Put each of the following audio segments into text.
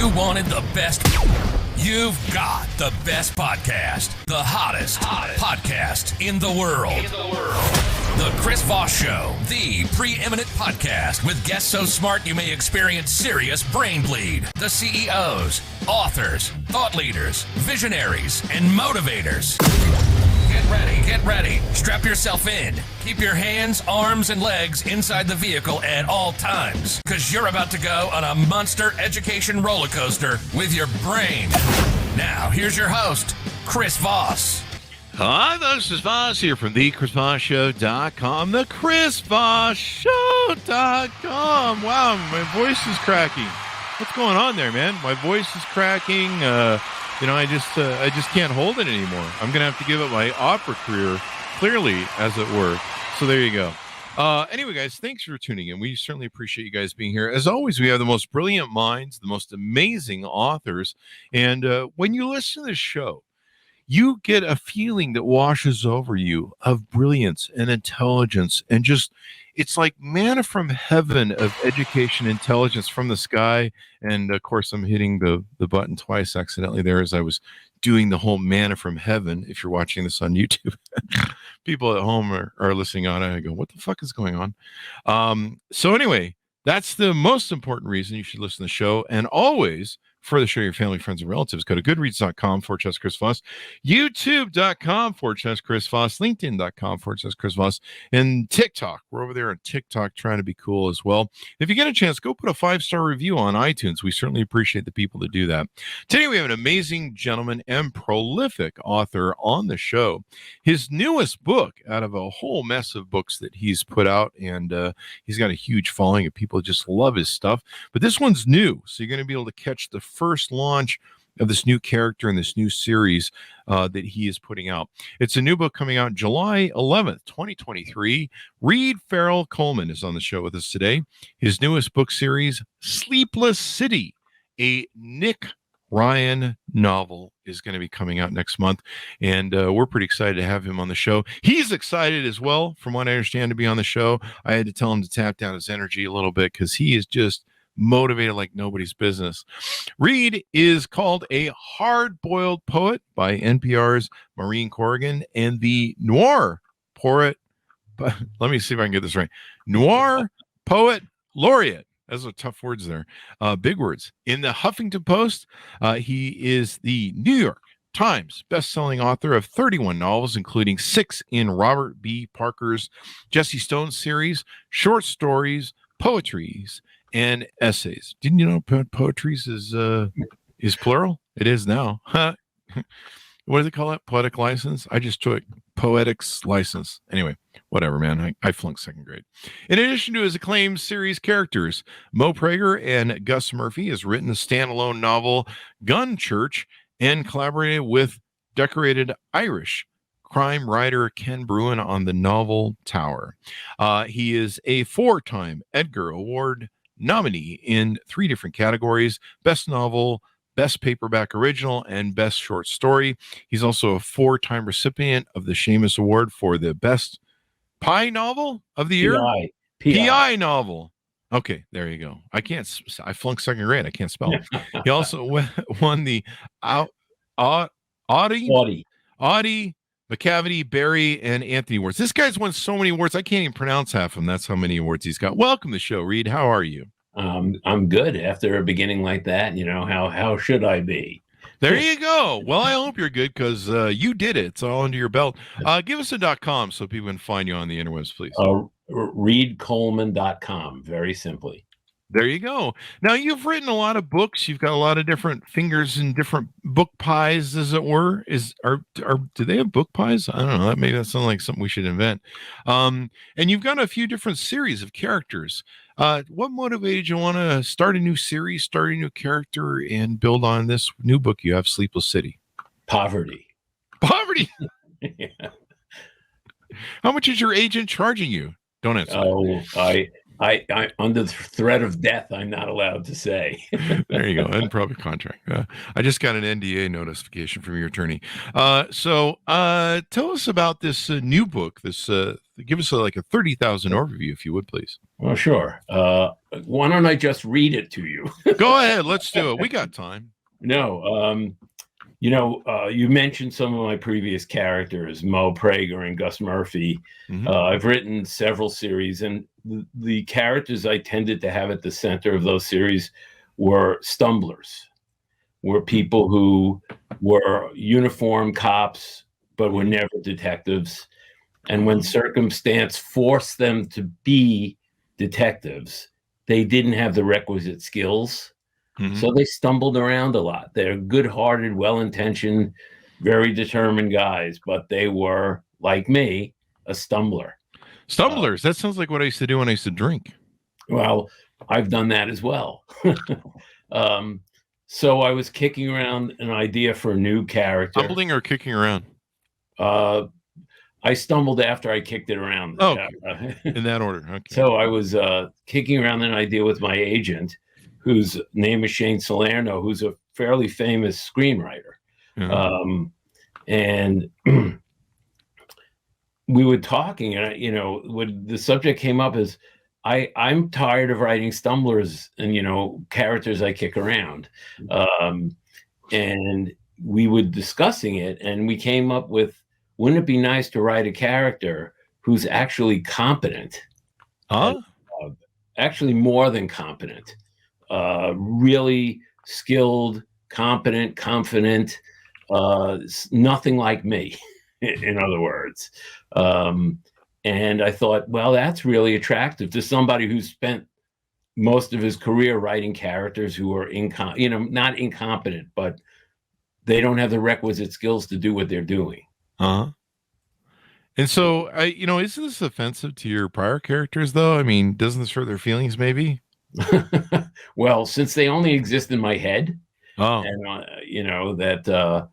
You wanted the best. You've got the best podcast. The hottest podcast in the world. The Chris Voss Show, the preeminent podcast with guests so smart you may experience serious brain bleed. The CEOs, authors, thought leaders, visionaries, and motivators. Get ready. Strap yourself in. Keep your hands, arms, and legs inside the vehicle at all times, because you're about to go on a monster education roller coaster with your brain. Now, here's your host, Chris Voss. Hi, this is Voss here from the ChrisVossShow.com, the ChrisVossShow.com. Wow, my voice is cracking. What's going on there, man? My voice is cracking. I just can't hold it anymore. I'm going to have to give up my opera career, clearly, as it were. So there you go. Anyway, guys, thanks for tuning in. We certainly appreciate you guys being here. As always, we have the most brilliant minds, the most amazing authors. And when you listen to this show, you get a feeling that washes over you of brilliance and intelligence and just, it's like manna from heaven of education, intelligence from the sky. And of course, I'm hitting the button twice accidentally there as I was doing the whole manna from heaven. If you're watching this on YouTube, people at home are listening on it. I go, what the fuck is going on? So anyway, that's the most important reason you should listen to the show. And always, further show your family, friends, and relatives, go to goodreads.com/Chris Voss, youtube.com/Chris Voss, linkedin.com/Chris Voss, and TikTok. We're over there on TikTok trying to be cool as well. If you get a chance, go put a 5-star review on iTunes. We certainly appreciate the people that do that. Today, we have an amazing gentleman and prolific author on the show. His newest book out of a whole mess of books that he's put out, and he's got a huge following of people that just love his stuff. But this one's new, so you're going to be able to catch the first launch of this new character in this new series that he is putting out. It's a new book coming out July 11th, 2023. Farrel Coleman is on the show with us today. His newest book series, Sleepless City, a Nick Ryan novel, is going to be coming out next month, and we're pretty excited to have him on the show. He's excited as well, from what I understand, to be on the show. I had to tell him to tap down his energy a little bit because he is just motivated like nobody's business. Reed is called a hard-boiled poet by NPR's Maureen Corrigan and the noir poet. Let me see if I can get this right. Noir poet laureate. Those are tough words there. Big words. In the Huffington Post, he is the New York Times best-selling author of 31 novels, including 6 in Robert B. Parker's Jesse Stone series, short stories, poetries, and essays. Didn't you know poetries is plural? It is now. What do they call it? Poetic license? I just took poetics license. Anyway, whatever, man. I flunked second grade. In addition to his acclaimed series characters, Mo Prager and Gus Murphy has written a standalone novel, Gun Church, and collaborated with decorated Irish crime writer Ken Bruin on the novel Tower. He is a 4-time Edgar Award nominee in 3 different categories: Best Novel, Best Paperback Original, and Best Short Story. He's also a 4-time recipient of the Seamus Award for the Best Pie Novel of the Year. PI novel. Okay, there you go. I flunked second grade. I can't spell. He also won the Audie, McCavity, Barry, and Anthony awards. This guy's won so many awards, I can't even pronounce half of them. That's how many awards he's got. Welcome to the show, Reed. How are you? I'm good after a beginning like that. You know, how should I be? There you go. Well, I hope you're good because you did it. It's all under your belt. Give us a .com so people can find you on the interwebs, please. readcoleman.com, very simply. There you go. Now, you've written a lot of books. You've got a lot of different fingers in different book pies, as it were. Do they have book pies? I don't know. Maybe that sounds like something we should invent. And you've got a few different series of characters. What motivated you want to start a new series, start a new character, and build on this new book you have, Sleepless City? Poverty. Yeah. How much is your agent charging you? Don't answer. Oh, I under the threat of death, I'm not allowed to say. There you go. And probably contract. I just got an NDA notification from your attorney. So tell us about this new book. This give us like a 30,000 overview, if you would, please. Well, sure. Why don't I just read it to you? Go ahead. Let's do it. We got time. No. You mentioned some of my previous characters, Mo Prager and Gus Murphy. Mm-hmm. I've written several series, and the characters I tended to have at the center of those series were stumblers, were people who were uniformed cops, but were never detectives. And when circumstance forced them to be detectives, they didn't have the requisite skills. Mm-hmm. So they stumbled around a lot. They're good-hearted, well-intentioned, very determined guys, but they were, like me, a stumbler. Stumblers. That sounds like what I used to do when I used to drink. Well, I've done that as well. So I was kicking around an idea for a new character. Stumbling or kicking around? I stumbled after I kicked it around. Oh, in that order. Okay. So I was kicking around an idea with my agent, whose name is Shane Salerno, who's a fairly famous screenwriter. Mm-hmm. And we were talking, and when the subject came up is, I'm tired of writing stumblers and characters I kick around. And we were discussing it, and we came up with, wouldn't it be nice to write a character who's actually competent? Actually more than competent. Really skilled, competent, confident, nothing like me, in other words. And I thought, well, that's really attractive to somebody who spent most of his career writing characters who are not incompetent, but they don't have the requisite skills to do what they're doing. And so, isn't this offensive to your prior characters, though? I mean, doesn't this hurt their feelings, maybe? Well, since they only exist in my head, and that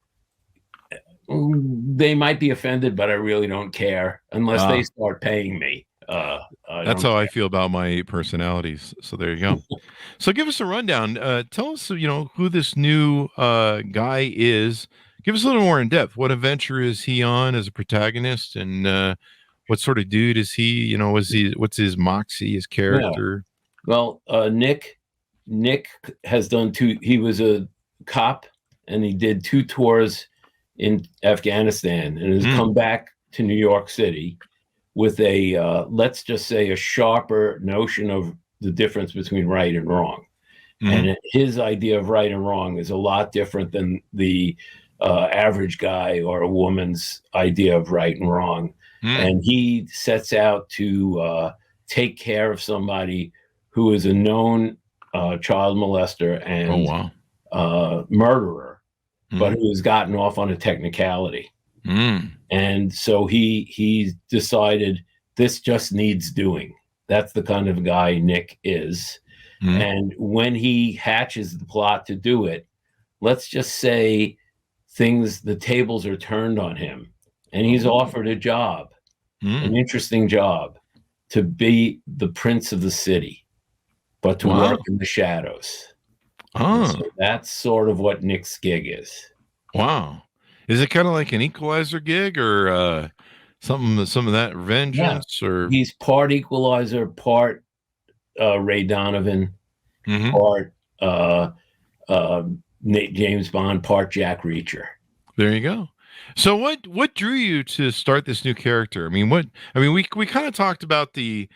they might be offended, but I really don't care unless they start paying me. That's how I feel about my personalities. So there you go. So give us a rundown. Tell us, who this new guy is. Give us a little more in depth. What adventure is he on as a protagonist, and what sort of dude is he? What's his moxie, his character? Yeah. Well, Nick has done two. He was a cop, and he did 2 tours in Afghanistan, and has come back to New York City with a, let's just say, a sharper notion of the difference between right and wrong. And his idea of right and wrong is a lot different than the average guy or a woman's idea of right and wrong. And he sets out to take care of somebody who is a known child molester and murderer, but who has gotten off on a technicality. And so he decided this just needs doing. That's the kind of guy Nick is. And when he hatches the plot to do it, let's just say the tables are turned on him, and he's offered a job, an interesting job, to be the prince of the city, but to work in the shadows. So that's sort of what Nick's gig is. Wow. Is it kind of like an Equalizer gig, or some of that vengeance? Or he's part Equalizer, part Ray Donovan, part James Bond, part Jack Reacher. There you go. So what drew you to start this new character? We kind of talked about the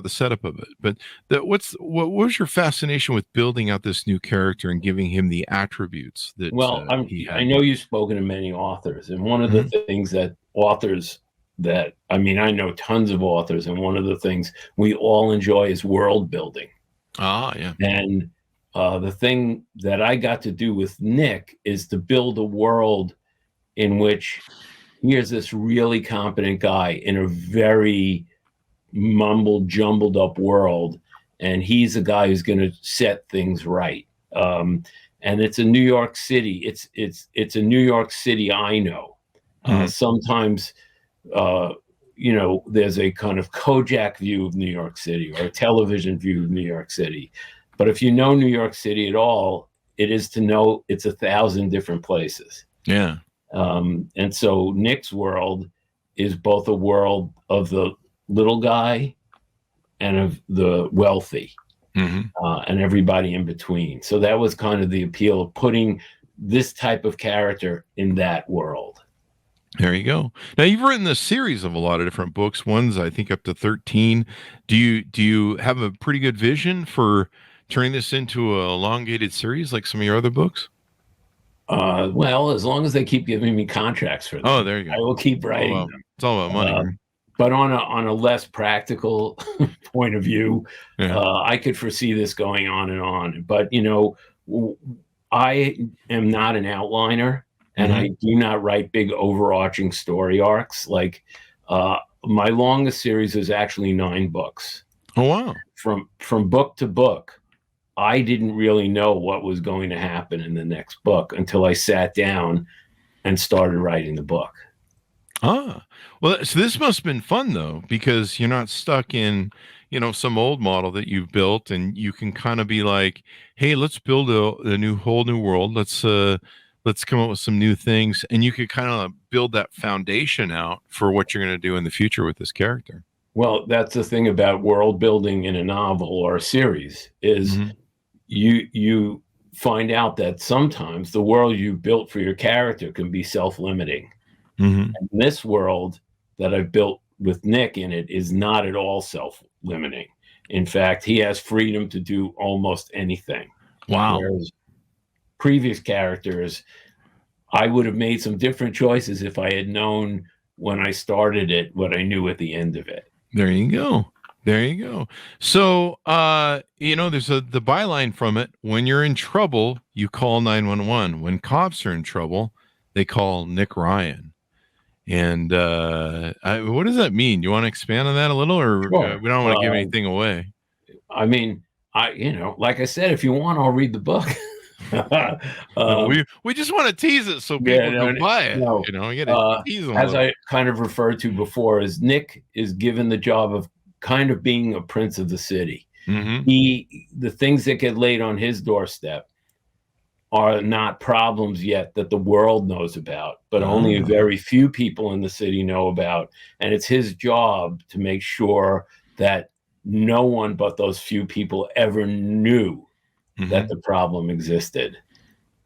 setup of it, but what was your fascination with building out this new character and giving him the attributes that? Well, I know you've spoken to many authors, and one of the things that authors I know tons of authors, and one of the things we all enjoy is world building. Yeah. And the thing that I got to do with Nick is to build a world in which here's this really competent guy in a very mumbled, jumbled up world, and he's a guy who's going to set things right. And it's a New York City. It's a New York City I know. Sometimes there's a kind of Kojak view of New York City or a television view of New York City. But if you know New York City at all, it is to know it's 1,000 different places. Yeah. And so Nick's world is both a world of the little guy and of the wealthy, and everybody in between. So that was kind of the appeal of putting this type of character in that world. There you go. Now you've written a series of a lot of different books. One's I think up to 13. Do you have a pretty good vision for turning this into a elongated series like some of your other books? Well, as long as they keep giving me contracts for them. Oh, there you go. I will keep writing them. It's all about money. Right? But on a less practical point of view, Yeah. I could foresee this going on and on. But I am not an outliner, and I do not write big overarching story arcs. Like my longest series is actually 9 books. Oh wow! From book to book, I didn't really know what was going to happen in the next book until I sat down and started writing the book. Well, so this must have been fun though, because you're not stuck in, some old model that you've built, and you can kind of be like, hey, let's build a whole new world. Let's come up with some new things. And you could kind of build that foundation out for what you're going to do in the future with this character. Well, that's the thing about world building in a novel or a series is you find out that sometimes the world you built for your character can be self-limiting. And this world that I've built with Nick in it is not at all self-limiting. In fact, he has freedom to do almost anything. Wow. Whereas previous characters, I would have made some different choices if I had known when I started it what I knew at the end of it. There you go. There you go. So, there's the byline from it. When you're in trouble, you call 911. When cops are in trouble, they call Nick Ryan. And what does that mean? You want to expand on that a little, or Sure. We don't want to give anything away? I mean, like I said, if you want, I'll read the book. We just want to tease it so people can buy it. No. You gotta tease them. As I kind of referred to before, is Nick is given the job of kind of being a prince of the city. The things that get laid on his doorstep are not problems yet that the world knows about, but only a very few people in the city know about. And it's his job to make sure that no one but those few people ever knew that the problem existed.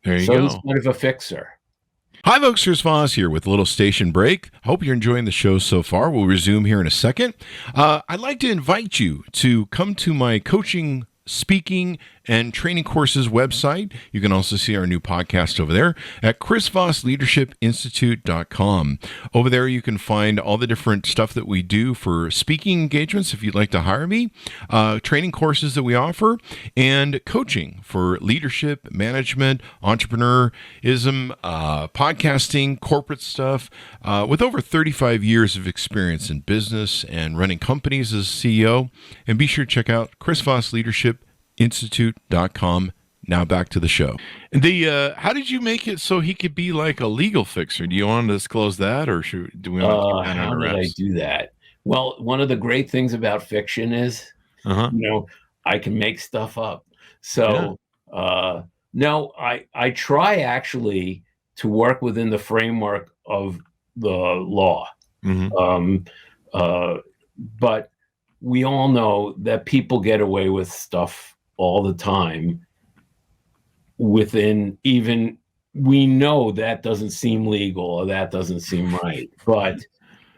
There you go. So he's kind of a fixer. Hi, folks. Chris Voss here with a little station break. Hope you're enjoying the show so far. We'll resume here in a second. I'd like to invite you to come to my coaching, speaking, and training courses website. You can also see our new podcast over there at chrisvossleadershipinstitute.com. Over there, you can find all the different stuff that we do for speaking engagements if you'd like to hire me, training courses that we offer, and coaching for leadership, management, entrepreneurism, podcasting, corporate stuff. With over 35 years of experience in business and running companies as CEO. And be sure to check out chrisvossleadershipinstitute.com. Now back to the show. How did you make it so he could be like a legal fixer? Do you want to disclose that, or do we want to keep that how under did wraps? I do that? Well, one of the great things about fiction is, I can make stuff up. So, no, I try actually to work within the framework of the law. But we all know that people get away with stuff all the time. We know that doesn't seem legal or that doesn't seem right, but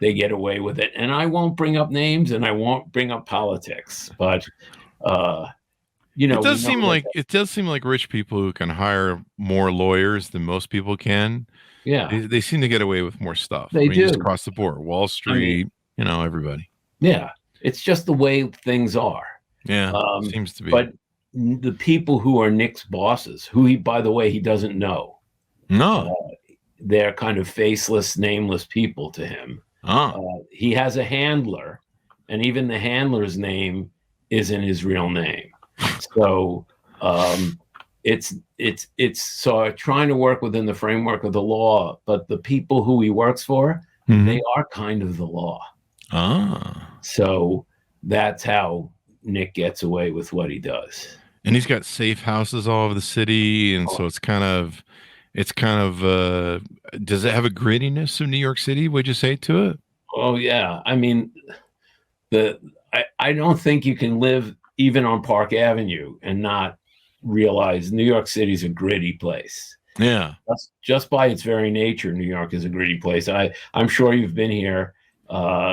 they get away with it. And I won't bring up names and I won't bring up politics, but it does seem like rich people who can hire more lawyers than most people can. Yeah, they seem to get away with more stuff. They do just across the board, Wall Street, everybody. Yeah, it's just the way things are. Yeah, seems to be. But the people who are Nick's bosses, who he, by the way, he doesn't know. No, they're kind of faceless, nameless people to him. He has a handler, and even the handler's name isn't his real name. So it's so trying to work within the framework of the law, but the people who he works for, they are kind of the law. Ah. So that's how Nick gets away with what he does. And he's got safe houses all over the city, and so it's kind of does it have a grittiness of New York City, would you say, to it? Oh yeah. I mean, I don't think you can live even on Park Avenue and not realize New York City is a gritty place. Yeah. Just by its very nature, New York is a gritty place. I'm sure you've been here.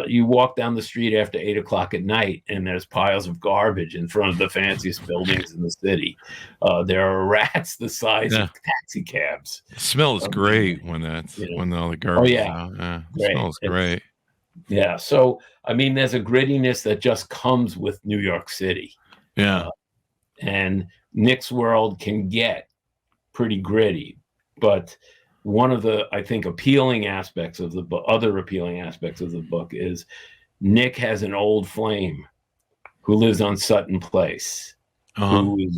You walk down the street after 8 o'clock at night, and there's piles of garbage in front of the fanciest buildings in the city. There are rats the size of taxi cabs. It smells great when when all the garbage is out. Yeah, it smells great. Yeah. So, I mean, there's a grittiness that just comes with New York City. Yeah. And Nick's world can get pretty gritty, but one of the, I think, appealing aspects of the other appealing aspects of the book is Nick has an old flame who lives on Sutton Place, who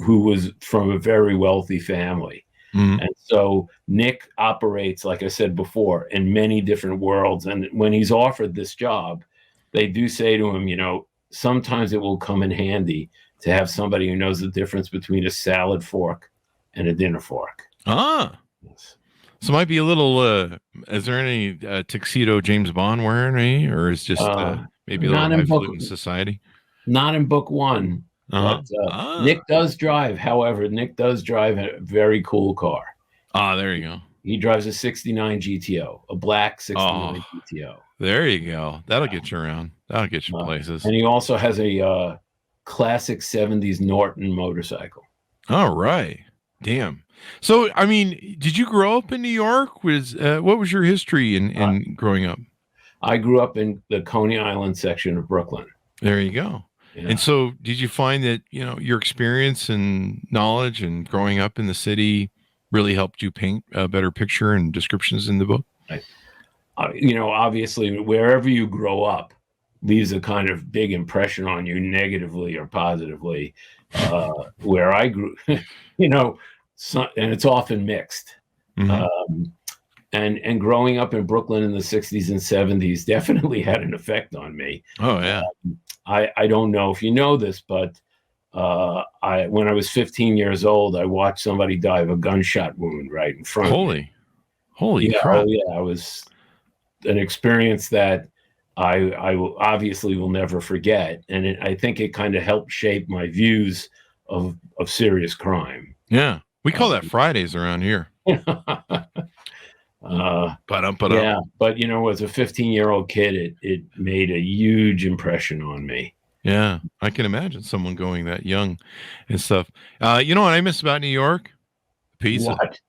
was from a very wealthy family. Mm-hmm. And so Nick operates, like I said before, in many different worlds. And when he's offered this job, they do say to him, you know, sometimes it will come in handy to have somebody who knows the difference between a salad fork and a dinner fork. Ah. So might be a little, is there any tuxedo James Bond wearing any, or is just maybe a little highfalutin society? Not in book one. But, Nick does drive. However, Nick does drive a very cool car. Ah, there you go. He drives a 69 GTO, a black 69 GTO. There you go. That'll get you around. That'll get you places. And he also has a classic 70s Norton motorcycle. All right. Damn. So, I mean, did you grow up in New York? What was your history in growing up? I grew up in the Coney Island section of Brooklyn. There you go. Yeah. And so did you find that, you know, your experience and knowledge and growing up in the city really helped you paint a better picture and descriptions in the book? You know, obviously, wherever you grow up leaves a kind of big impression on you, negatively or positively. Where I grew, you know, and it's often mixed. Mm-hmm. And growing up in Brooklyn in the 60s and 70s definitely had an effect on me. Oh, yeah. I don't know if you know this, but when I was 15 years old, I watched somebody die of a gunshot wound right in front of me. Holy crap. Oh, yeah. It was an experience that I obviously will never forget. And I think it kind of helped shape my views of serious crime. Yeah. We call that Fridays around here. Yeah, but you know, as a 15-year-old kid, it made a huge impression on me. Yeah, I can imagine someone going that young and stuff. You know what I miss about New York? Pizza. What?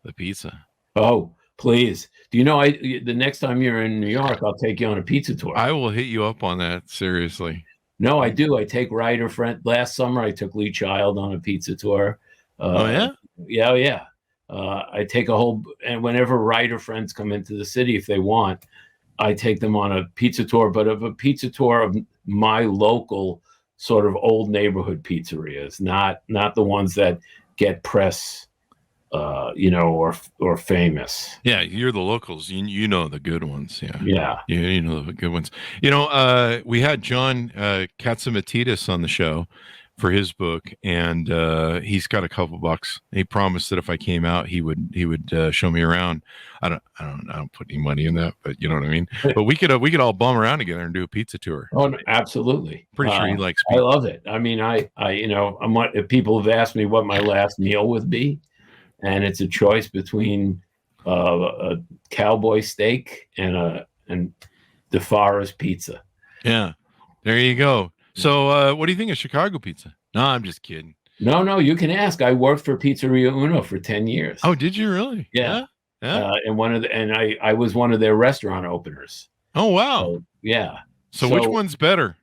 The pizza. Oh, please. Do you know the next time you're in New York, I'll take you on a pizza tour. I will hit you up on that, seriously. No, I do. I take writer friend. Last summer, I took Lee Child on a pizza tour. Oh, yeah? Yeah. I take and whenever writer friends come into the city, if they want, I take them on a pizza tour, but of a pizza tour of my local sort of old neighborhood pizzerias, not the ones that get press, you know, or famous. Yeah, you're the locals. You know the good ones. Yeah. Yeah. You know the good ones. You know, we had John Katzimatidis on the show for his book, and he's got a couple bucks. He promised that if I came out, he would show me around. I don't put any money in that, but you know what I mean. But we could all bum around together and do a pizza tour. Oh, no, absolutely. Pretty sure he likes pizza. I love it. I mean, I you know, if people have asked me what my last meal would be, and it's a choice between a cowboy steak and DeFara's pizza. Yeah, there you go. So, what do you think of Chicago pizza? No, I'm just kidding. No, you can ask. I worked for Pizzeria Uno for 10 years. Oh, did you really? Yeah. And I was one of their restaurant openers. Oh, wow. So, yeah. So which one's better?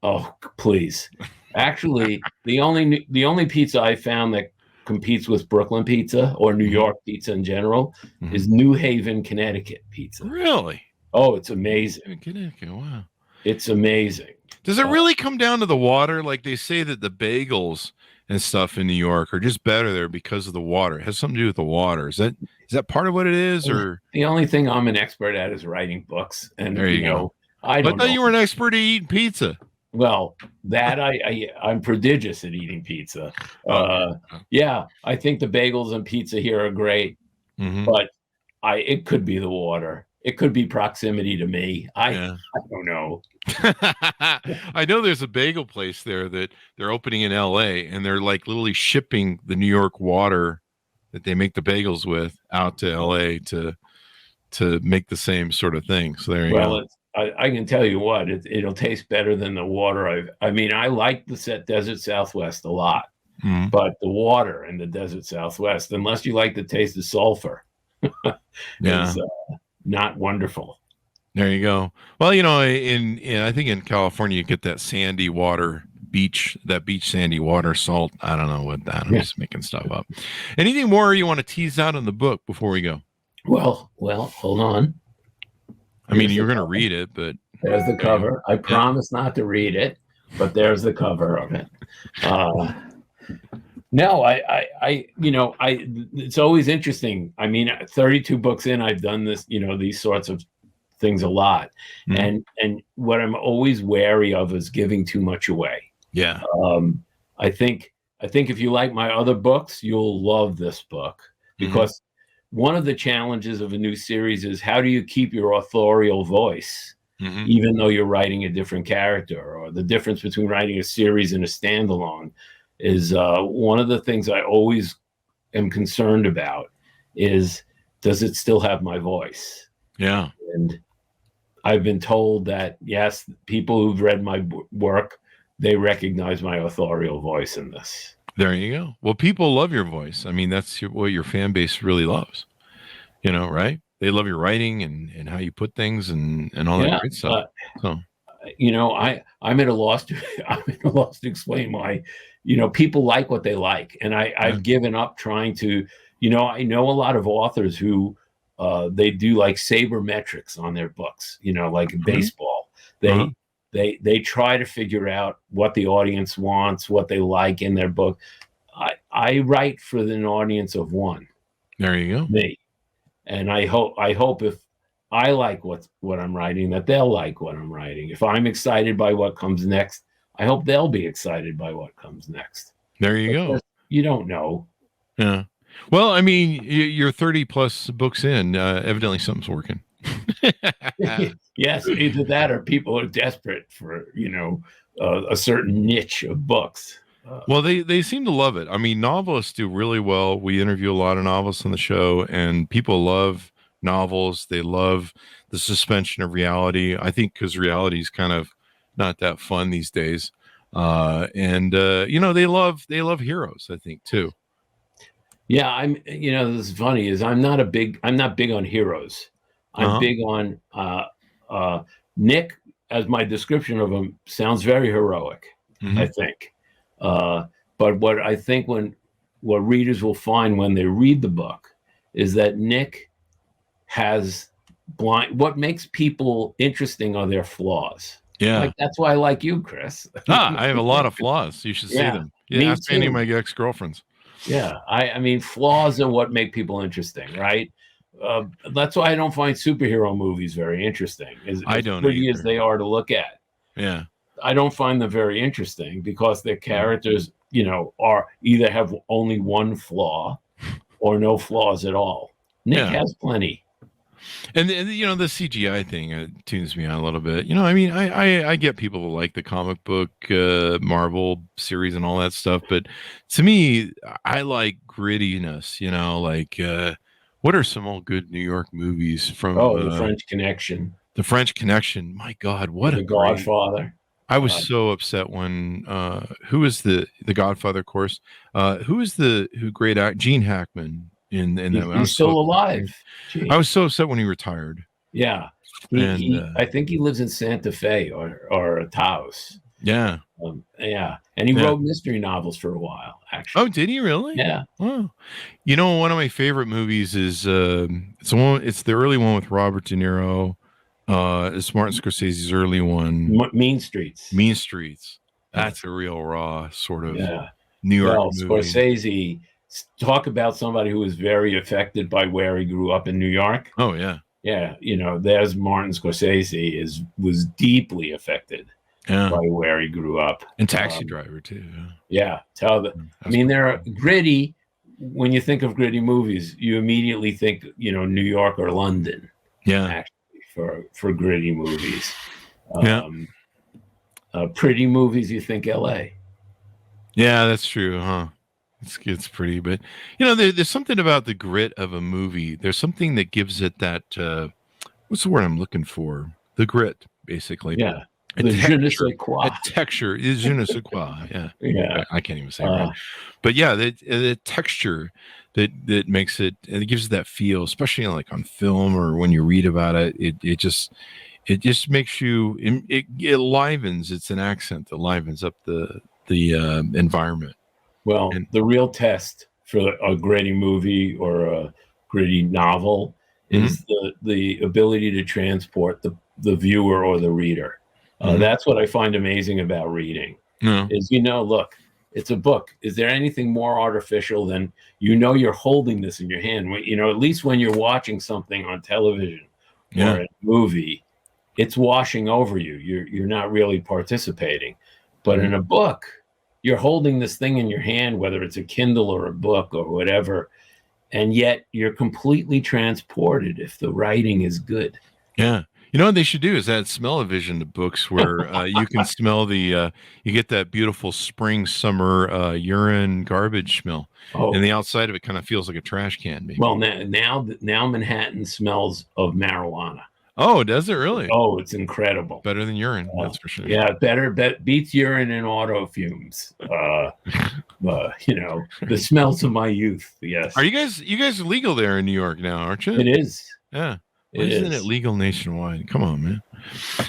Oh, please. Actually, the only pizza I found that competes with Brooklyn pizza or New York pizza in general is New Haven, Connecticut pizza. Really? Oh, it's amazing. Connecticut, wow. It's amazing. Does it really come down to the water? Like they say that the bagels and stuff in New York are just better there because of the water. It has something to do with the water. Is that part of what it is? Or the only thing I'm an expert at is writing books. And there you go. I I don't thought know. you were an expert at eating pizza. Well, that I'm prodigious at eating pizza. Okay. Yeah, I think the bagels and pizza here are great, Mhm. but it could be the water. It could be proximity to me. Yeah. I don't know. I know there's a bagel place there that they're opening in LA, and they're like literally shipping the New York water that they make the bagels with out to LA to make the same sort of thing. So there you go. I can tell you what, it'll taste better than the water. I mean, I like the Desert Southwest a lot, Mhm. but the water in the Desert Southwest, unless you like the taste of sulfur, Yeah. is not wonderful. There you go. Well, you know, in I think in California you get that sandy water beach sandy water salt. I don't know what that. I'm just making stuff up. Anything more you want to tease out in the book before we go? Well, hold on. I mean, you're going to read it, but there's the cover. I promise not to read it, but there's the cover of it. No, it's always interesting. I mean, 32 books in, I've done this, these sorts of things a lot. Mhm. And what I'm always wary of is giving too much away. Yeah. I think if you like my other books, you'll love this book, because one of the challenges of a new series is, how do you keep your authorial voice, even though you're writing a different character? Or the difference between writing a series and a standalone is one of the things I always am concerned about is, does it still have my voice? Yeah. And I've been told that, yes, people who've read my work, they recognize my authorial voice in this. There you go. Well, people love your voice. I mean, that's what your fan base really loves, right? They love your writing and how you put things and all that great stuff. I'm at a loss to explain why, people like what they like. And I've given up trying to, I know a lot of authors who, they do like sabermetrics on their books, like baseball. They try to figure out what the audience wants, what they like in their book. I write for an audience of one. There you go. Me. And I hope if I like what I'm writing, that they'll like what I'm writing. If I'm excited by what comes next, I hope they'll be excited by what comes next. There you go. You don't know. Yeah. Well, I mean, you're 30 plus books in. Evidently something's working. Yes, either that or people are desperate for, a certain niche of books. Well, they seem to love it. I mean, novelists do really well. We interview a lot of novelists on the show, and people love novels. They love the suspension of reality. I think because reality is kind of not that fun these days. They love heroes, I think, too. Yeah, this is funny, is I'm not big on heroes. I'm big on Nick, as my description of him sounds very heroic, I think. But what I think what readers will find when they read the book is that Nick has what makes people interesting are their flaws. Yeah. Like, that's why I like you, Chris. I have a lot of flaws. You should see them. Yeah, ask any of my ex-girlfriends. Yeah. I mean, flaws are what make people interesting, right? That's why I don't find superhero movies very interesting. As pretty as they are to look at. Yeah. I don't find them very interesting because their characters, are either have only one flaw or no flaws at all. Nick has plenty. And the CGI thing tunes me out a little bit. I mean, I get people who like the comic book Marvel series and all that stuff, but to me, I like grittiness. What are some old good New York movies from? The French Connection. The French Connection. My God, what The Godfather. I was so upset when who is the Godfather, of course. Who is the great actor? Gene Hackman in that. He's still alive. Gene. I was so upset when he retired. Yeah, I think he lives in Santa Fe or Taos. Yeah. And he wrote mystery novels for a while, actually. Oh, did he really? Yeah. Oh, one of my favorite movies is it's the early one with Robert De Niro. It's Martin Scorsese's early one. Mean Streets. That's a real raw sort of New York movie. Scorsese, talk about somebody who was very affected by where he grew up in New York. Oh yeah. Yeah, there's Martin Scorsese was deeply affected by where he grew up. And Taxi Driver too. Yeah, they're gritty. When you think of gritty movies, you immediately think, New York or London. Yeah, actually, for gritty movies. Pretty movies, you think L.A. Yeah, that's true, huh? It's pretty, but there's something about the grit of a movie. There's something that gives it that what's the word I'm looking for? The grit, basically. Yeah. A the texture, je ne sais quoi. A texture is je ne sais quoi. Yeah. Yeah. I can't even say it right. But yeah, the texture that makes it, and it gives it that feel, especially like on film or when you read about it. It just makes you, it livens. It's an accent that livens up the environment. Well, the real test for a gritty movie or a gritty novel is the ability to transport the viewer or the reader. That's what I find amazing about reading. Is look, it's a book. Is there anything more artificial than you're holding this in your hand? At least when you're watching something on television or a movie, it's washing over you. You're not really participating. But in a book, you're holding this thing in your hand, whether it's a Kindle or a book or whatever, and yet you're completely transported if the writing is good. Yeah. What they should do is add smell-o-vision to books where you can smell you get that beautiful spring, summer urine garbage smell. Oh. And the outside of it kind of feels like a trash can. Maybe. Well, now Manhattan smells of marijuana. Oh, does it really? Oh, it's incredible. Better than urine, that's for sure. Yeah, beats urine and auto fumes. The smells of my youth. Yes. Are you guys legal there in New York now, aren't you? It is. Yeah. Isn't it legal nationwide? Come on, man.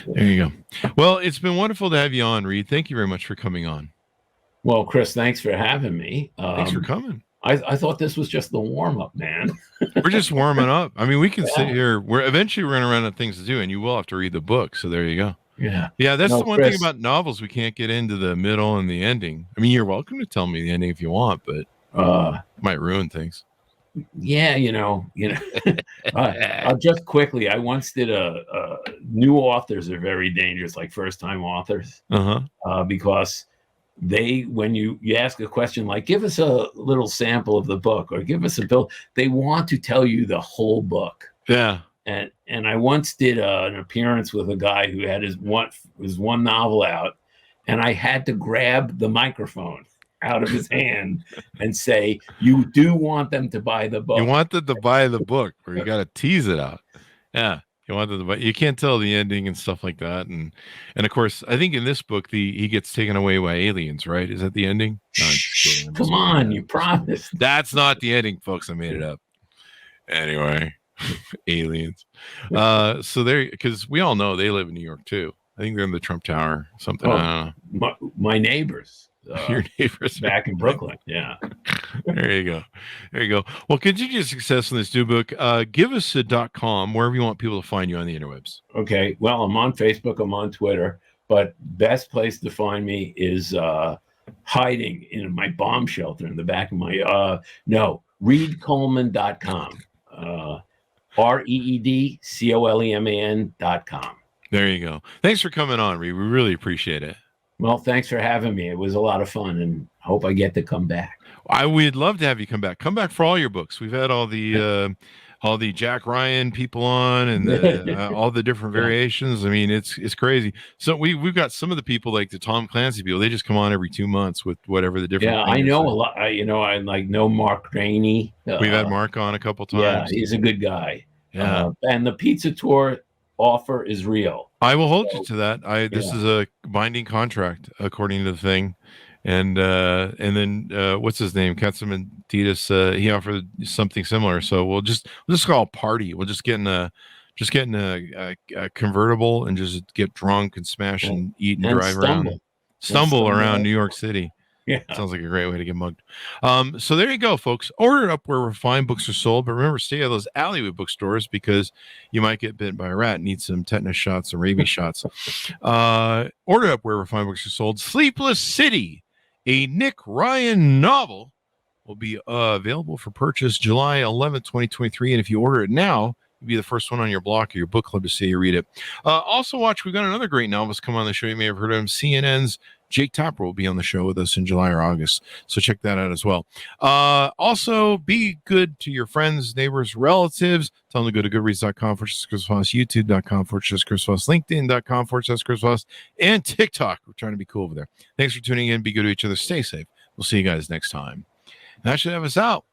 There you go. Well, it's been wonderful to have you on, Reed. Thank you very much for coming on. Well, Chris, thanks for having me. Thanks for coming. I thought this was just the warm-up, man. We're just warming up. I mean, we can sit here. Eventually we're going to run out of things to do, and you will have to read the book. So there you go. Yeah. Yeah, that's the one thing about novels. We can't get into the middle and the ending. I mean, you're welcome to tell me the ending if you want, but it might ruin things. Yeah, just quickly, I once did new authors are very dangerous, like first-time authors, because when you ask a question like, give us a little sample of the book or give us a bill, they want to tell you the whole book. Yeah. And I once did an appearance with a guy who had his one novel out, and I had to grab the microphone out of his hand and say, you do want them to buy the book. You want them to buy the book, or you got to tease it out. Yeah. You want them to buy, you can't tell the ending and stuff like that. And of course, I think in this book, he gets taken away by aliens, right? Is that the ending? No, come on, you promised. That's not the ending, folks. I made it up. Anyway, aliens. So because we all know they live in New York too. I think they're in the Trump Tower, something. My neighbors. Your neighbors back in Brooklyn. Yeah. There you go. Well, continued success in this new book. Give us a .com, wherever you want people to find you on the interwebs. Okay. Well, I'm on Facebook. I'm on Twitter. But best place to find me is hiding in my bomb shelter in the back of my reedcoleman.com. REEDCOLEMAN.com. There you go. Thanks for coming on, Reed. We really appreciate it. Well, thanks for having me. It was a lot of fun, and I hope I get to come back. We'd love to have you come back. Come back for all your books. We've had all the Jack Ryan people on, and all the different variations. I mean, it's crazy. So we've got some of the people like the Tom Clancy people. They just come on every 2 months with whatever the different. Yeah, I know a lot. I know Mark Graney. We've had Mark on a couple times. Yeah, he's a good guy. Yeah, and the pizza tour offer is real. I will hold you to that. This is a binding contract according to the thing, and then what's his name? Katsumantitis. He offered something similar. So we'll just call a party. We'll just get in a convertible and just get drunk and smash and eat and drive around, stumble around New York City. Yeah, sounds like a great way to get mugged. So there you go, folks. Order it up where fine books are sold, but remember, stay out of those alleyway bookstores because you might get bit by a rat and need some tetanus shots and rabies shots. Order up where fine books are sold. Sleepless City, a Nick Ryan novel, will be available for purchase July 11th, 2023. And if you order it now, be the first one on your block or your book club to see you read it. Also watch, we've got another great novelist come on the show. You may have heard of him. CNN's Jake Tapper will be on the show with us in July or August. So check that out as well. Also, be good to your friends, neighbors, relatives. Tell them to go to goodreads.com/Chris Voss, youtube.com/Chris Voss, linkedin.com/Chris Voss, and TikTok. We're trying to be cool over there. Thanks for tuning in. Be good to each other. Stay safe. We'll see you guys next time. That should have us out.